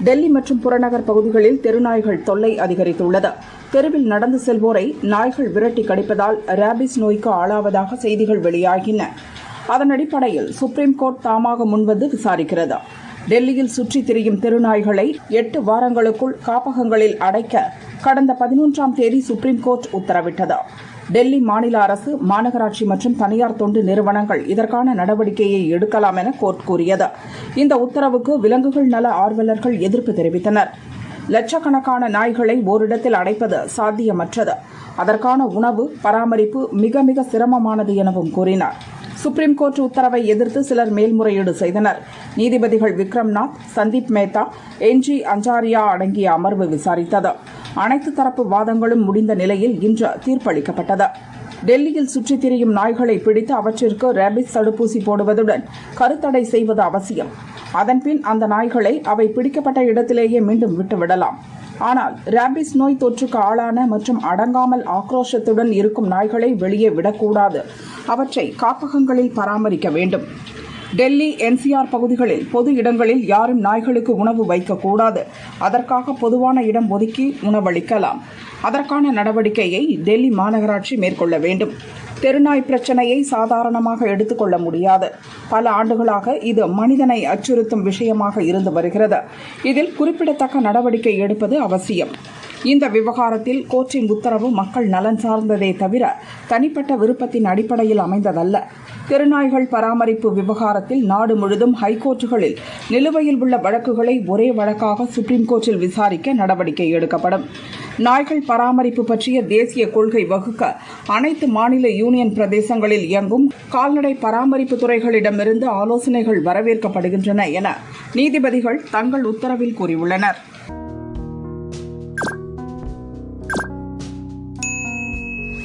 டெல்லி மற்றும் புறநகர் பகுதிகளில் தெருநாய்கள் தொல்லை அதிகரித்துள்ளது. தெருவில் நடந்து செல்வோரை நாய்கள் விரட்டி கடிப்பதால் ரேபிஸ் நோய்க்கு ஆளாவதாக செய்திகள் வெளியாகின. அதன் அடிப்படையில் சுப்ரீம் கோர்ட் தாமாக முன்வந்து விசாரிக்கிறது. டெல்லியில் சுற்றித் திரியும் தெருநாய்களை 8 வாரங்களுக்குள் காப்பகங்களில் அடைக்க கடந்த 11ஆம் தேதி சுப்ரீம் கோர்ட் உத்தரவிட்டது. டெல்லி மாநில அரசு, மாநகராட்சி மற்றும் தனியார் தொண்டு நிறுவனங்கள் இதற்கான நடவடிக்கையை எடுக்கலாம் என கோர்ட் கூறியது. இந்த உத்தரவுக்கு விலங்குகள் நல ஆர்வலர்கள் எதிர்ப்பு தெரிவித்தனர். லட்சக்கணக்கான நாய்களை ஓரிடத்தில் அடைப்பது சாத்தியமற்றது. அதற்கான உணவு, பராமரிப்பு மிக மிக சிரமமானது எனவும் கூறினார். சுப்ரீம் கோர்ட் உத்தரவை எதிர்த்து சிலர் மேல்முறையீடு செய்தனர். நீதிபதிகள் விக்ரம்நாத், சந்தீப் மேத்தா, என்ஜி அஞ்சாரியா அடங்கிய அமர்வு விசாரித்தது. அனைத்து தரப்பு வாதங்களும் முடிந்த நிலையில் இன்று தீர்ப்பளிக்கப்பட்டது. டெல்லியில் சுற்றித் திரியும் நாய்களை பிடித்து அவற்றிற்கு ரேபிஸ் தடுப்பூசி போடுவதுடன் கருத்தடை செய்வது அவசியம். அதன்பின் அந்த நாய்களை அவை பிடிக்கப்பட்ட இடத்திலேயே மீண்டும் விட்டுவிடலாம். ஆனால் ரேபிஸ் நோய் தொற்றுக்கு ஆளான மற்றும் அடங்காமல் ஆக்ரோஷத்துடன் இருக்கும் நாய்களை வெளியே விடக்கூடாது. அவற்றை காப்பகங்களில் பராமரிக்க வேண்டும். டெல்லி என்சிஆர் பகுதிகளில் பொது இடங்களில் யாரும் நாய்களுக்கு உணவு வைக்கக்கூடாது. அதற்காக பொதுவான இடம் ஒதுக்கி உணவளிக்கலாம். அதற்கான நடவடிக்கையை டெல்லி மாநகராட்சி மேற்கொள்ள வேண்டும். தெருநாய் பிரச்சினையை சாதாரணமாக எடுத்துக்கொள்ள முடியாது. பல ஆண்டுகளாக இது மனிதனை அச்சுறுத்தும் விஷயமாக இருந்து வருகிறது. இதில் குறிப்பிடத்தக்க நடவடிக்கை எடுப்பது அவசியம். இந்த விவகாரத்தில் கோர்ட்டின் உத்தரவு மக்கள் நலன் சார்ந்ததே தவிர தனிப்பட்ட விருப்பத்தின் அடிப்படையில் அமைந்ததல்ல. தெருநாய்கள் பராமரிப்பு விவகாரத்தில் நாடு முழுதும் ஹைகோர்ட்டுகளில் நிலுவையில் உள்ள வழக்குகளை ஒரே வழக்காக சுப்ரீம் கோர்ட்டில் விசாரிக்க நடவடிக்கை எடுக்கப்படும். நாய்கள் பராமரிப்பு பற்றிய தேசிய கொள்கை வகுக்க அனைத்து மாநில யூனியன் பிரதேசங்களில் இயங்கும் கால்நடை பராமரிப்பு துறைகளிடமிருந்து ஆலோசனைகள் வரவேற்கப்படுகின்றன என நீதிபதிகள் தங்கள் உத்தரவில் கூறியுள்ளனர்.